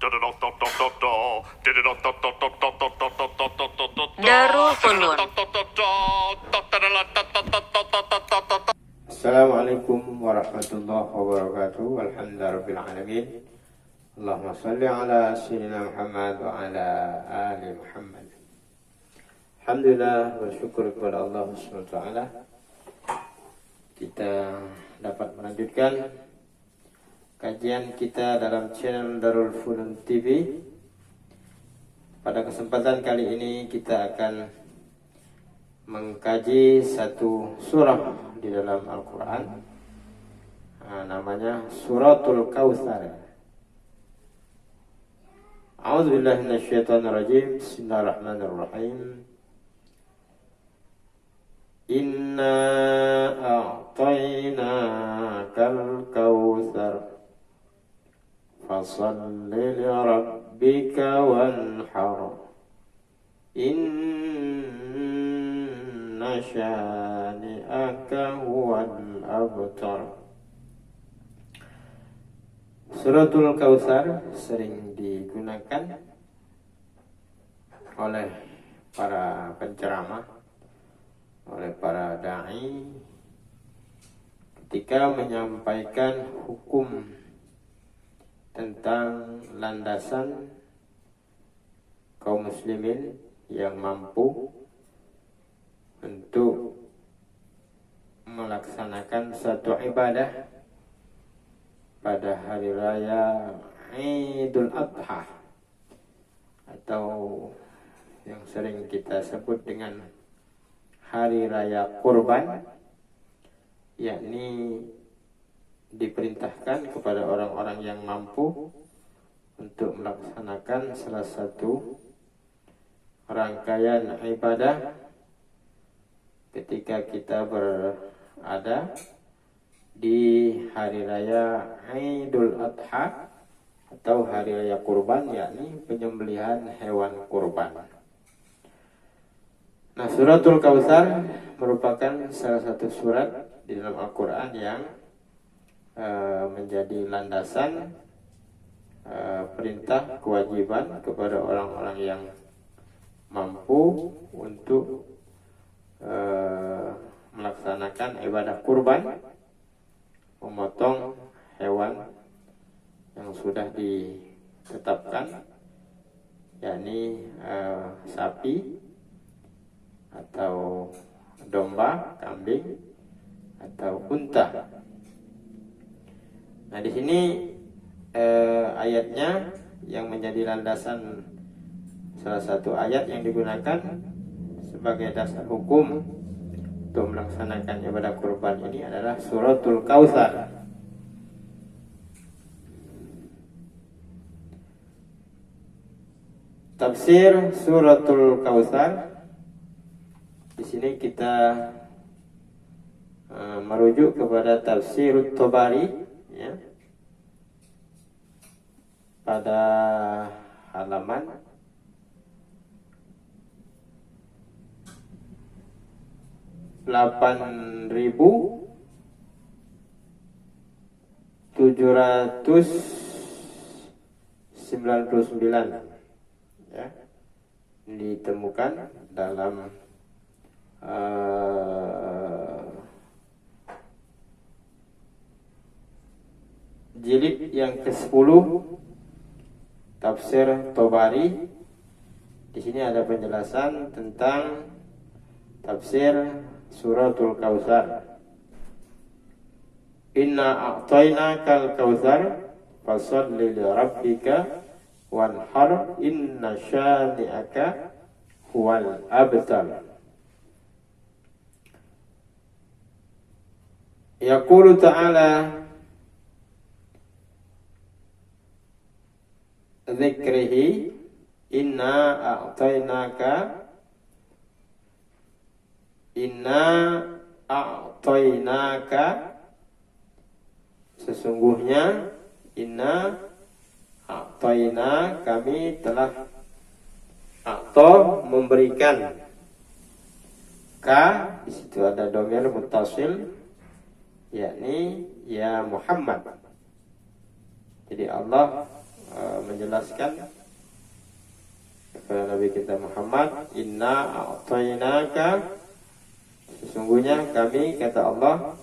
Darul Funun. Assalamualaikum warahmatullahi wabarakatuh. Alhamdulillahirabbil alamin. Allahumma shalli ala sayyidina Muhammad wa ala ali Muhammad. Alhamdulillah, bersyukur kepada Allah Subhanahu wa taala kita dapat melanjutkan kajian kita dalam channel Darul Funun TV. Pada kesempatan kali ini kita akan mengkaji satu surah di dalam Al-Quran, namanya Suratul Kautsar. A'udzubillahi minasyaitonirrajim. Bismillahirrahmanirrahim. Inna a'tainakal kautsar fasalli lirabbika wanhar inna syani'aka huwal abtar. Suratul Kautsar sering digunakan oleh para penceramah, oleh para dai ketika menyampaikan hukum tentang landasan kaum muslimin yang mampu untuk melaksanakan satu ibadah pada hari raya Idul Adha, atau yang sering kita sebut dengan hari raya kurban, yakni diperintahkan kepada orang-orang yang mampu untuk melaksanakan salah satu rangkaian ibadah ketika kita berada di hari raya Idul Adha atau hari raya kurban, yakni penyembelihan hewan kurban. Nah, Suratul Kautsar merupakan salah satu surat di dalam Al-Quran yang menjadi landasan perintah kewajiban kepada orang-orang yang mampu untuk melaksanakan ibadah kurban, memotong hewan yang sudah ditetapkan, yakni sapi atau domba, kambing atau unta. Nah, di sini ayatnya yang menjadi landasan, salah satu ayat yang digunakan sebagai dasar hukum untuk melaksanakan ibadah kurban ini adalah Suratul Kautsar. Tafsir Suratul Kautsar, di sini kita merujuk kepada Tafsir Tabari, ya, pada halaman 8.799, ya, ditemukan dalam jilid yang ke-10 Tafsir Tabari. Di sini ada penjelasan tentang tafsir Suratul Kautsar. Inna a'tainakal kautsar fasalli lirabbika wanhar inna syani'aka huwal abtar. Yaqulu ta'ala dzikrihi inna a'tainaka sesungguhnya inna a'taina kami telah memberikan ka, di situ ada dhamir muttasil, yakni ya Muhammad. Jadi Allah menjelaskan kepada Nabi kita Muhammad, inna a'tainaka, sesungguhnya kami, kata Allah,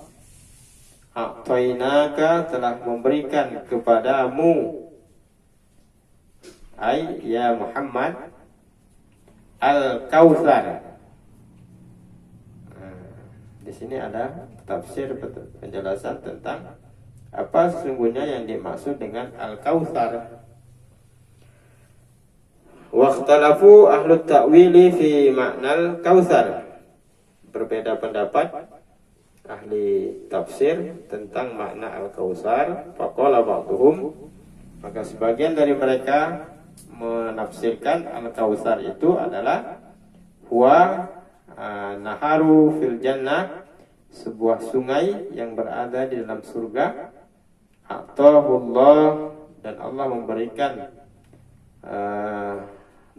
a'tainaka, telah memberikan kepadamu, ai ya Muhammad, al-kautsar. Di sini ada tafsir penjelasan tentang apa sesungguhnya yang dimaksud dengan al-kautsar. Waqtalafu ahlu ta'wili fi ma'nal kautsar. Berbeda pendapat ahli tafsir tentang makna al-kautsar. Faqala ba'dhum, maka sebagian dari mereka menafsirkan al-kautsar itu adalah huwa naharu fil jannah, sebuah sungai yang berada di dalam surga. Atahullah, dan Allah memberikan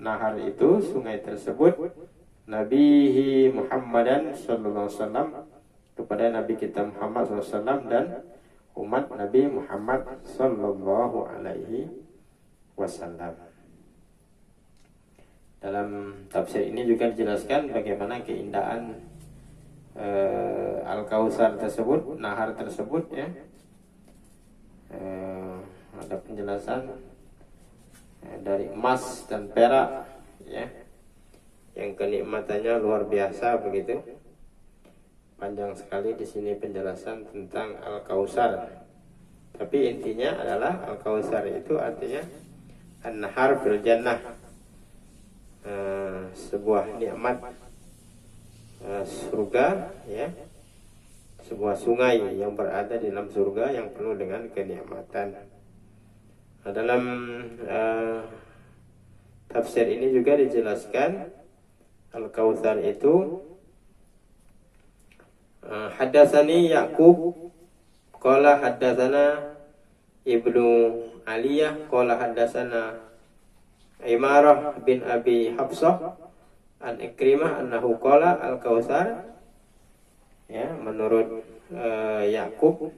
nahar itu, sungai tersebut, Nabihi Muhammadan sallallahu alaihi wasallam, kepada Nabi kita Muhammad sallallahu alaihi wasallam dan umat Nabi Muhammad sallallahu alaihi wasallam. Dalam tafsir ini juga dijelaskan bagaimana keindahan al-kautsar tersebut, nahar tersebut, ya. Ada penjelasan dari emas dan perak, ya, yang kenikmatannya luar biasa begitu. Panjang sekali di sini penjelasan tentang al-kautsar. Tapi intinya adalah al-kautsar itu artinya an-nahar fil jannah, sebuah nikmat surga, ya, sebuah sungai yang berada di dalam surga yang penuh dengan kenikmatan. Dalam tafsir ini juga dijelaskan al-kautsar itu haddatsani Yaqub qala haddatsana Ibnu Aliyah qala haddatsana Imarah bin Abi Hafsah an Ikrimah annahu qala al-kautsar, ya, menurut Yaqub,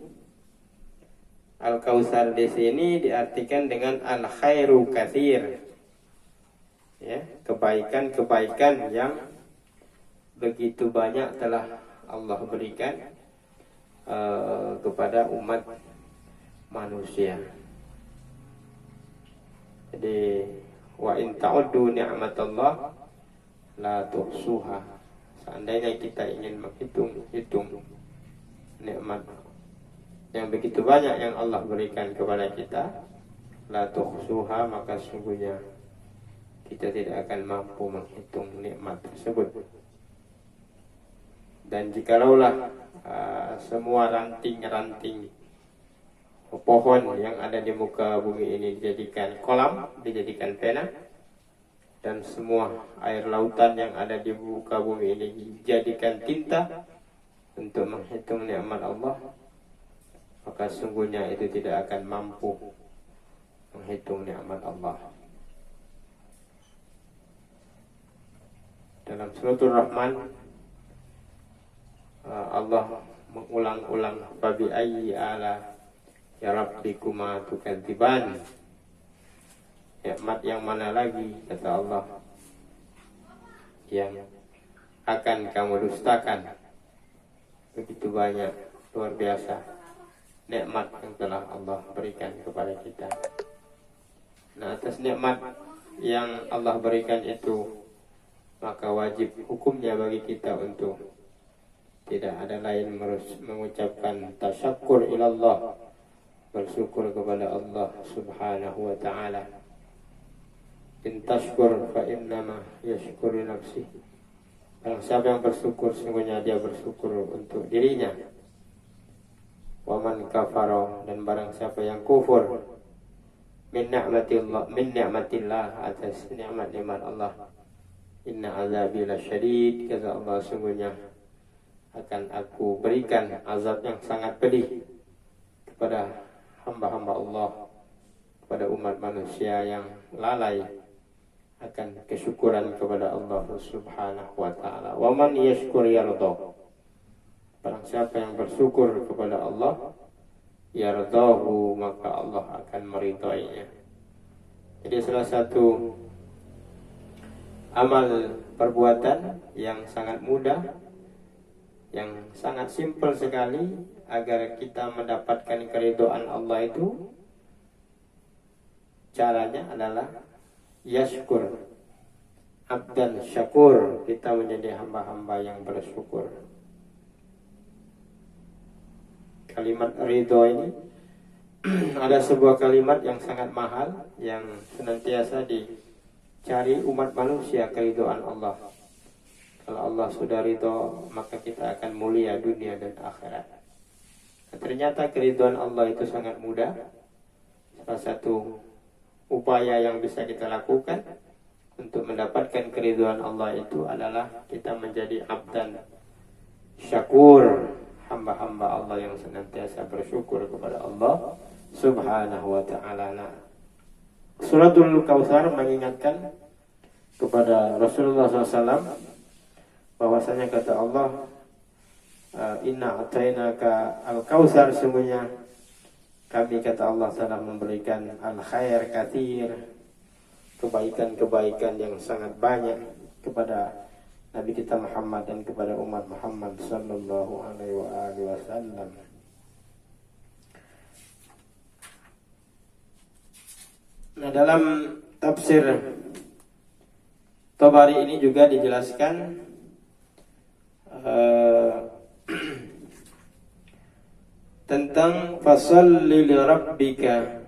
al-kautsar di sini diartikan dengan al-khairu katsir, ya, kebaikan-kebaikan yang begitu banyak telah Allah berikan kepada umat manusia. Jadi wa in ta'uddu ni'matallah la tuhsuha. Seandainya kita ingin menghitung nikmat yang begitu banyak yang Allah berikan kepada kita, la tuhsuha, maka sungguhnya kita tidak akan mampu menghitung nikmat tersebut. Dan jikalaulah semua ranting-ranting pohon yang ada di muka bumi ini dijadikan kolam, dijadikan pena, dan semua air lautan yang ada di muka bumi ini dijadikan tinta untuk menghitung nikmat Allah, maka sungguhnya itu tidak akan mampu menghitung nikmat Allah. Dalam suratul Rahman, Allah mengulang-ulang fabi ayyi ala ya rabbikuma tukadziban, nikmat yang mana lagi, kata Allah, yang akan kamu dustakan. Begitu banyak, luar biasa nikmat yang telah Allah berikan kepada kita. Nah, atas nikmat yang Allah berikan itu, maka wajib hukumnya bagi kita untuk tidak ada lain mengucapkan tasyakkur ilallah, bersyukur kepada Allah subhanahu wa ta'ala. In tashkur fa innama yashkuru nafsih. Barang siapa yang bersyukur, sungguhnya dia bersyukur untuk dirinya. Wa man kafara, dan barang siapa yang kufur, min ni'matillah, atas nikmat-nikmat Allah, inna azabi lasyadid, kata Allah, sungguhnya akan aku berikan azab yang sangat pedih kepada hamba-hamba Allah, kepada umat manusia yang lalai akan kesyukuran kepada Allah subhanahu wa ta'ala. Wa man yashkur yardah, barang siapa yang bersyukur kepada Allah, yardahu, maka Allah akan meridainya. Jadi salah satu amal perbuatan yang sangat mudah, yang sangat simpel sekali agar kita mendapatkan keridhaan Allah itu, caranya adalah yashkur, abdan syakur, kita menjadi hamba-hamba yang bersyukur. Kalimat ridho ini ada sebuah kalimat yang sangat mahal, yang senantiasa dicari umat manusia, keridhaan Allah. Kalau Allah sudah ridho, maka kita akan mulia dunia dan akhirat. Nah, ternyata keridhaan Allah itu sangat mudah. Salah satu upaya yang bisa kita lakukan untuk mendapatkan keridhaan Allah itu adalah kita menjadi abdan syakur, hamba-hamba Allah yang senantiasa bersyukur kepada Allah Subhanahu wa ta'ala. Nah, Suratul Kautsar mengingatkan kepada Rasulullah SAW bahwasanya kata Allah, inna atainaka al-kautsar, sungguhnya kami, kata Allah, telah memberikan al-khair katsir, kebaikan-kebaikan yang sangat banyak kepada Nabi kita Muhammad dan kepada umat Muhammad sallallahu alaihi wasallam. Nah, dalam tafsir Tabari ini juga dijelaskan tentang fasalli li rabbika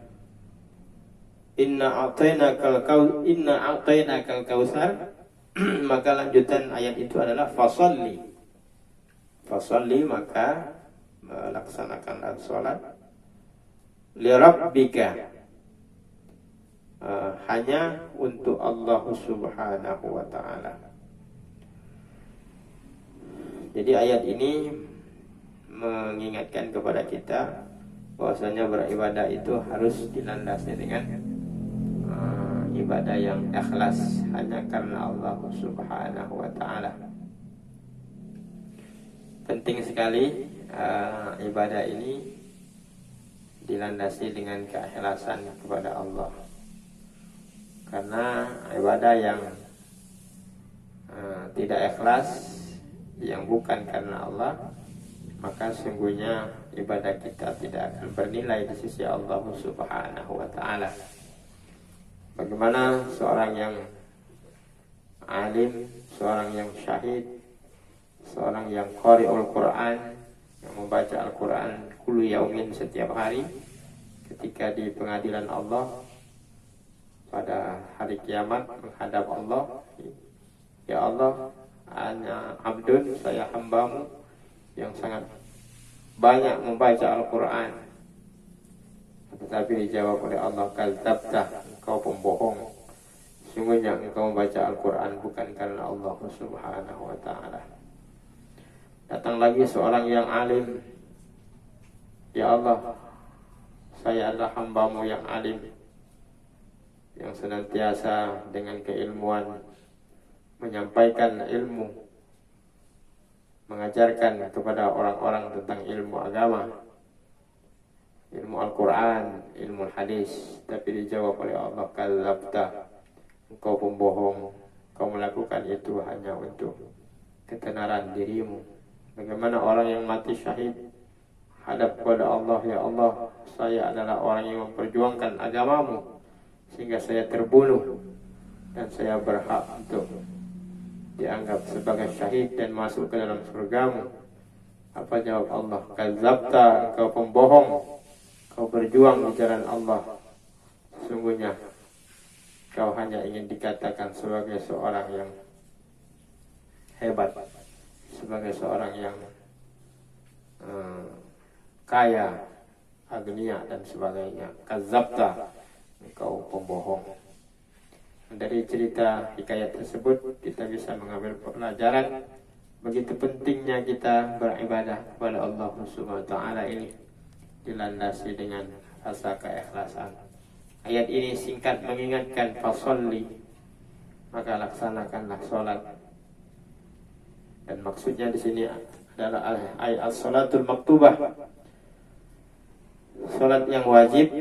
inna a'tainakal kautsar. Maka lanjutan ayat itu adalah fasalli, maka melaksanakanlah sholat, li rabbika, hanya untuk Allah Subhanahu wa ta'ala. Jadi ayat ini mengingatkan kepada kita bahwasanya beribadah itu harus dilandasi dengan ibadah yang ikhlas, hanya karena Allah Subhanahu wa ta'ala. Penting sekali ibadah ini dilandasi dengan keikhlasan kepada Allah. Karena ibadah yang tidak ikhlas, yang bukan karena Allah, maka sungguhnya ibadah kita tidak akan bernilai di sisi Allah Subhanahu wa ta'ala. Bagaimana seorang yang alim, seorang yang syahid, seorang yang qari'ul Quran, yang membaca Al-Quran kullu yaumin, setiap hari, ketika di pengadilan Allah pada hari kiamat menghadap Allah, ya Allah, ana abdun, saya hambamu yang sangat banyak membaca Al-Quran, tetapi dijawab oleh Allah, kadzabta, engkau pembohong, sungguhnya engkau membaca Al-Quran bukan karena Allah Subhanahu wa ta'ala. Datang lagi seorang yang alim, ya Allah, saya adalah hambamu yang alim, yang senantiasa dengan keilmuan menyampaikan ilmu, mengajarkan kepada orang-orang tentang ilmu agama, ilmu Al-Quran, ilmu hadis, tapi dijawab oleh Allah, kadzabta, engkau pembohong, kau melakukan itu hanya untuk ketenaran dirimu. Bagaimana orang yang mati syahid hadap kepada Allah, ya Allah, saya adalah orang yang memperjuangkan agamamu sehingga saya terbunuh dan saya berhak untuk dianggap sebagai syahid dan masuk ke dalam surgamu. Apa jawab Allah? Kadzabta, engkau pembohong, kau berjuang di jalan Allah, sungguhnya kau hanya ingin dikatakan sebagai seorang yang hebat, sebagai seorang yang kaya, agnia dan sebagainya. Kadzabta, engkau pembohong. Dari cerita hikayat tersebut kita bisa mengambil pelajaran begitu pentingnya kita beribadah kepada Allah Subhanahu wa ta'ala ini dilandasi dengan rasa keikhlasan. Ayat ini singkat mengingatkan fasolli, maka laksanakanlah sholat. Dan maksudnya di sini adalah ayat sholatul maktubah, sholat yang wajib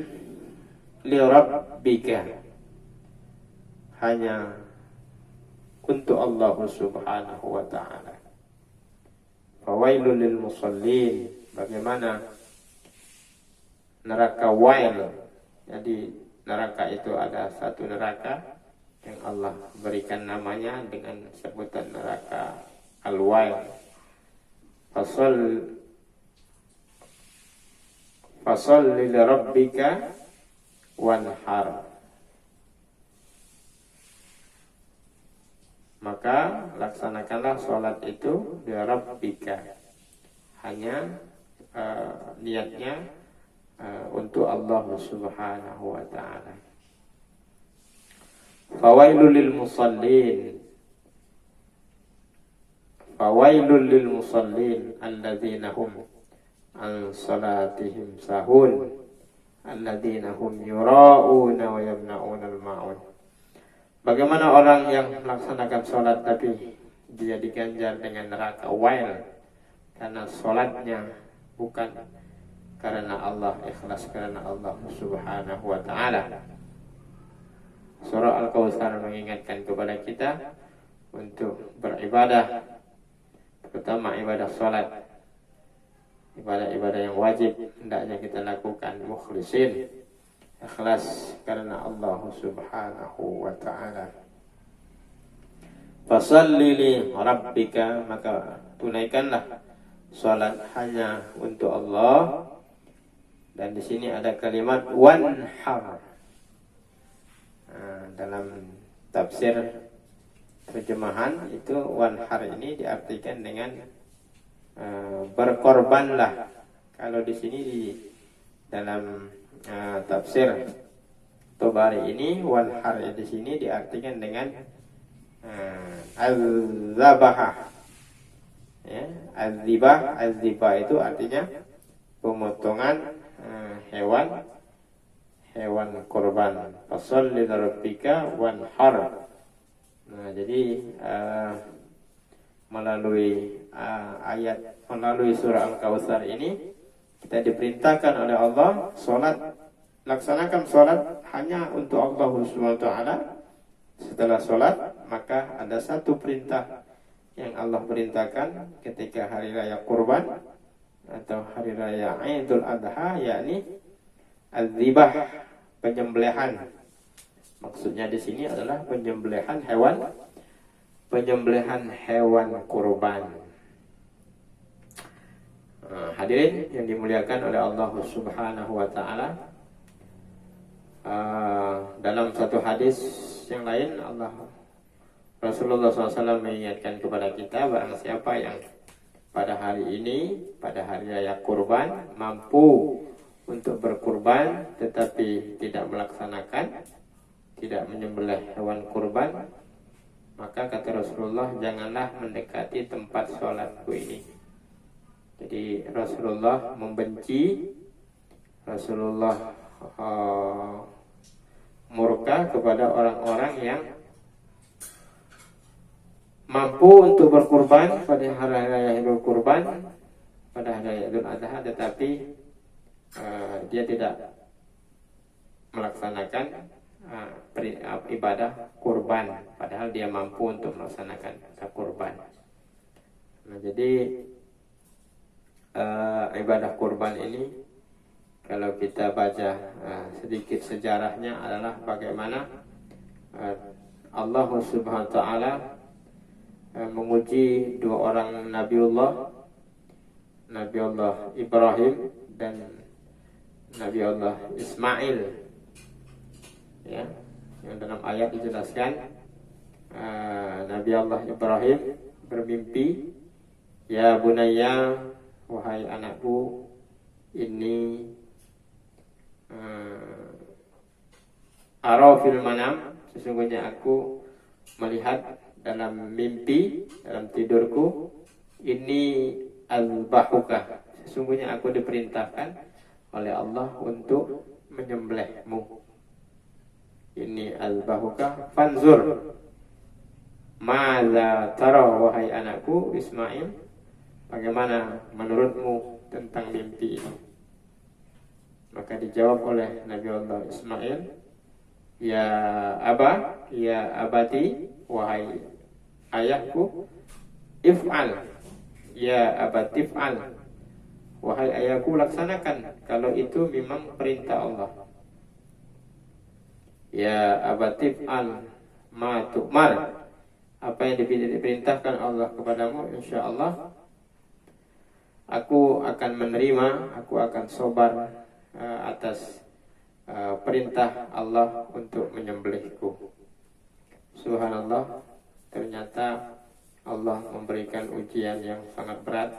li rabbika, hanya untuk Allah Subhanahu wa ta'ala. Fawailul lil musallin, bagaimana neraka wail. Jadi neraka itu ada satu neraka yang Allah berikan namanya dengan sebutan neraka al-wail. Fasalli li rabbika wanhar. Maka laksanakanlah sholat itu di rabbika, hanya niatnya untuk Allah Subhanahu wa ta'ala. Fawailul lil musallin, fawailul lil musallin alladzina hum an salatihim sahun alladzina hum yura'una wa yamna'una al-ma'un. Bagaimana orang yang melaksanakan sholat tapi dia diganjar dengan neraka wail karena sholatnya bukan karena Allah, ikhlas karena Allah Subhanahu wa ta'ala. Surah Al-Kautsar mengingatkan kepada kita untuk beribadah, terutama ibadah sholat, ibadah-ibadah yang wajib hendaknya kita lakukan mukhlisin, ikhlas karena Allah Subhanahu wa ta'ala. Fasalli li rabbika, maka tunaikanlah salat hanya untuk Allah. Dan di sini ada kalimat wanhar. Dalam tafsir terjemahan itu wanhar ini diartikan dengan berkorbanlah. Kalau di sini di dalam tafsir Tobari ini wanhar di sini diartikan dengan az-zabah. Ya, az-zibah itu artinya pemotongan hewan korban. Fasholli lirabbika wanhar. Nah, jadi melalui melalui surah Al-Kautsar ini kita diperintahkan oleh Allah laksanakan sholat hanya untuk Allah Subhanahu wa ta'ala. Setelah sholat maka ada satu perintah yang Allah perintahkan ketika hari raya kurban atau hari raya Idul Adha, yakni az-zibah, penyembelihan. Maksudnya di sini adalah penyembelihan hewan kurban. Hadirin yang dimuliakan oleh Allah Subhanahu wa ta'ala, dalam satu hadis yang lain Rasulullah SAW mengingatkan kepada kita, barang siapa yang pada hari ini, pada hari raya kurban, mampu untuk berkurban tetapi tidak menyembelih hewan kurban, maka kata Rasulullah, janganlah mendekati tempat sholatku ini. Jadi Rasulullah membenci, Rasulullah murka kepada orang-orang yang mampu untuk berkurban pada hari raya Idul Kurban, pada hari raya Idul Adha, tetapi dia tidak melaksanakan ibadah kurban, padahal dia mampu untuk melaksanakan kurban. Nah, jadi ibadah kurban ini, kalau kita baca sedikit sejarahnya, adalah bagaimana Allah Subhanahu wa ta'ala menguji dua orang Nabiullah Ibrahim dan Nabiullah Ismail, ya, yang dalam ayat dijelaskan Nabiullah Ibrahim bermimpi, ya bunayya, wahai anakku, ini ara fil manam, sesungguhnya aku melihat dalam mimpi, dalam tidurku, ini al-bahuka, sesungguhnya aku diperintahkan oleh Allah untuk menyembelihmu. Ini al-bahuka fanzur maza tara, wahai anakku Ismail, bagaimana menurutmu tentang mimpi ini? Maka dijawab oleh Nabi Allah Ismail, ya Aba, ya abati, wahai ayahku, if'al, ya abati if'al, wahai ayahku laksanakan, kalau itu memang perintah Allah. Ya abati if'al ma tu'mar, apa yang diperintahkan Allah kepadamu, insya Allah aku akan menerima, aku akan sabar atas perintah Allah untuk menyembelihku. Subhanallah, ternyata Allah memberikan ujian yang sangat berat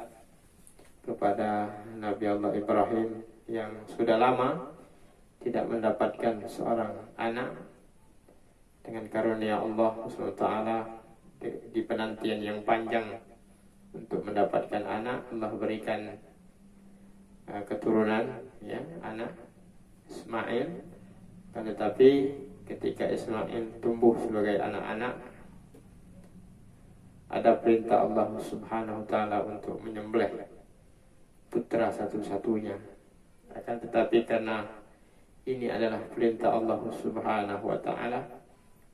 kepada Nabi Allah Ibrahim yang sudah lama tidak mendapatkan seorang anak. Dengan karunia Allah SWT di penantian yang panjang untuk mendapatkan anak, Allah berikan keturunan, ya, anak Ismail. Tetapi ketika Ismail tumbuh sebagai anak-anak, ada perintah Allah Subhanahu wa taala untuk menyembelih putra satu-satunya. Akan tetapi karena ini adalah perintah Allah Subhanahu wa taala,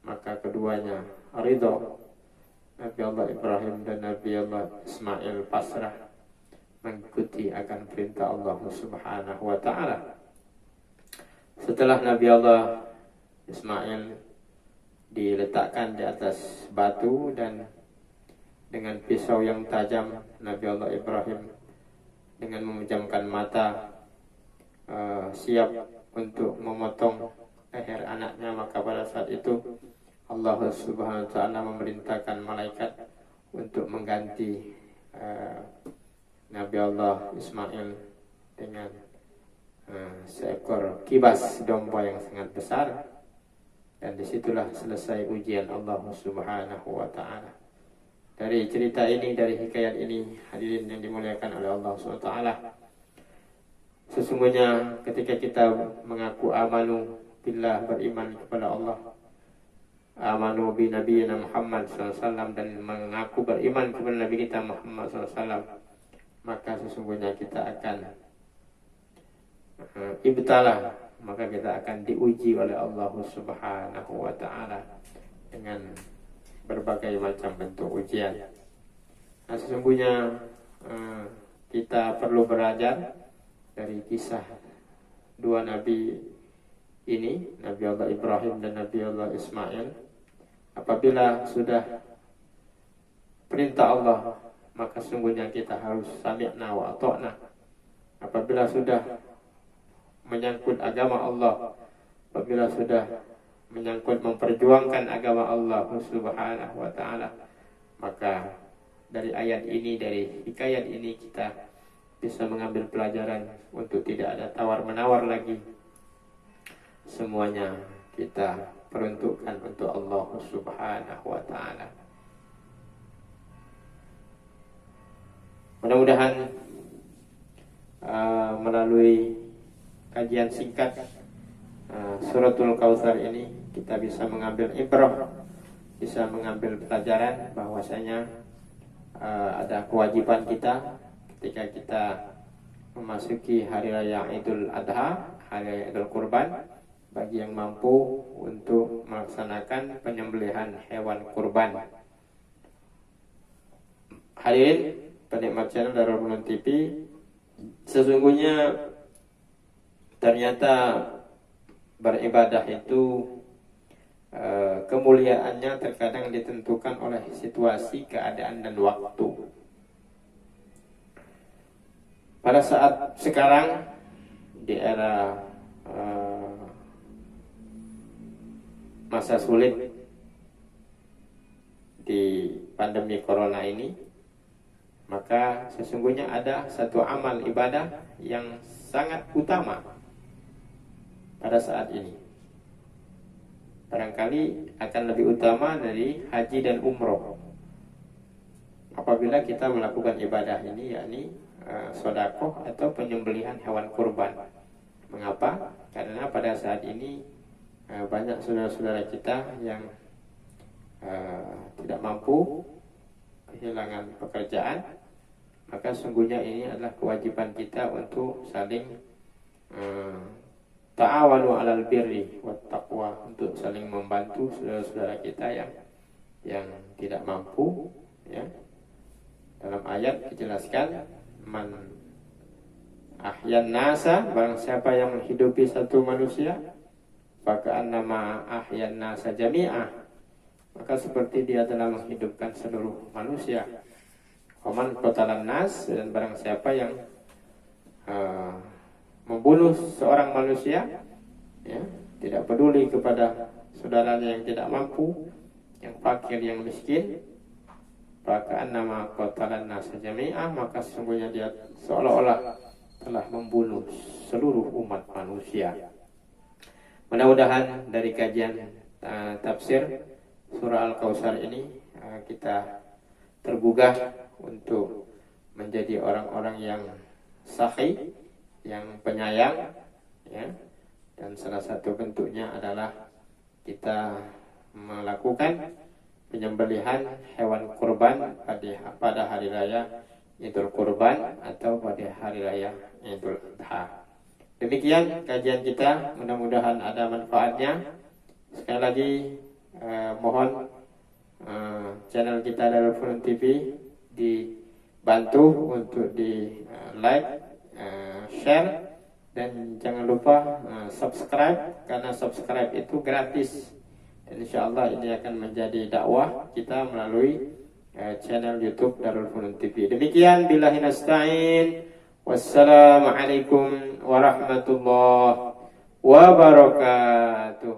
maka keduanya ridha. Nabi Allah Ibrahim dan Nabi Allah Ismail pasrah mengikuti akan perintah Allah Subhanahu wa taala. Setelah Nabi Allah Ismail diletakkan di atas batu dan dengan pisau yang tajam, Nabi Allah Ibrahim dengan memejamkan mata siap untuk memotong leher anaknya, maka pada saat itu Allah Subhanahu wa taala memerintahkan malaikat untuk mengganti Nabi Allah Ismail dengan seekor kibas domba yang sangat besar. Dan disitulah selesai ujian Allah Subhanahu wa ta'ala. Dari cerita ini, dari hikayat ini, hadirin yang dimuliakan oleh Allah Subhanahu wa ta'ala, sesungguhnya ketika kita mengaku amanu billah, beriman kepada Allah, amanu bi nabiyina Muhammad SAW, dan mengaku beriman kepada Nabi kita Muhammad SAW, maka sesungguhnya kita akan ibtalah, maka kita akan diuji oleh Allah Subhanahu wa ta'ala dengan berbagai macam bentuk ujian. Nah, sesungguhnya kita perlu belajar dari kisah dua nabi ini, Nabi Allah Ibrahim dan Nabi Allah Ismail. Apabila sudah perintah Allah, maka sesungguhnya kita harus sami'na wa ata'na. Apabila sudah menyangkut agama Allah, apabila sudah menyangkut memperjuangkan agama Allah Subhanahu wa ta'ala, maka dari ayat ini, dari hikayat ini, kita bisa mengambil pelajaran untuk tidak ada tawar-menawar lagi. Semuanya kita peruntukkan untuk Allah Subhanahu wa ta'ala. Mudah-mudahan melalui kajian singkat Suratul Kautsar ini kita bisa mengambil ibrah, bisa mengambil pelajaran bahwasanya ada kewajiban kita ketika kita memasuki hari raya Idul Adha, hari raya Idul Kurban, bagi yang mampu untuk melaksanakan penyembelihan hewan kurban. Hadirin penikmat channel Darul Funuun TV, sesungguhnya ternyata beribadah itu kemuliaannya terkadang ditentukan oleh situasi, keadaan, dan waktu. Pada saat sekarang di era masa sulit di pandemi corona ini, maka sesungguhnya ada satu amal ibadah yang sangat utama pada saat ini. Barangkali akan lebih utama dari haji dan umroh apabila kita melakukan ibadah ini, yakni sedekah atau penyembelihan hewan kurban. Mengapa? Karena pada saat ini banyak saudara-saudara kita yang tidak mampu, kehilangan pekerjaan, maka sungguhnya ini adalah kewajiban kita untuk saling ta'awanu 'alal birri wat taqwa, untuk saling membantu saudara-saudara kita yang tidak mampu, ya. Dalam ayat dijelaskan, man ahyan nasa, barang siapa yang menghidupi satu manusia, faka'annama ahyan nasa jami'ah, maka seperti dia telah menghidupkan seluruh manusia. Waman qatalan nas, dan barang siapa yang membunuh seorang manusia, ya, tidak peduli kepada saudaranya yang tidak mampu, yang fakir, yang miskin, faka'annama qatalan nasa jami'ah, maka sesungguhnya dia seolah-olah telah membunuh seluruh umat manusia. Mudah-mudahan dari kajian tafsir surah Al-Kautsar ini kita tergugah untuk menjadi orang-orang yang sakhi, yang penyayang, ya. Dan salah satu bentuknya adalah kita melakukan penyembelihan hewan kurban pada hari raya Idul Kurban atau pada hari raya Idul Adha. Demikian kajian kita, mudah-mudahan ada manfaatnya. Sekali lagi mohon channel kita Darul Funun TV dibantu untuk di like, share, dan jangan lupa subscribe, karena subscribe itu gratis. Dan insyaallah ini akan menjadi dakwah kita melalui channel YouTube Darul Funun TV. Demikian, billahi nasta'in. Wassalamualaikum warahmatullahi wabarakatuh.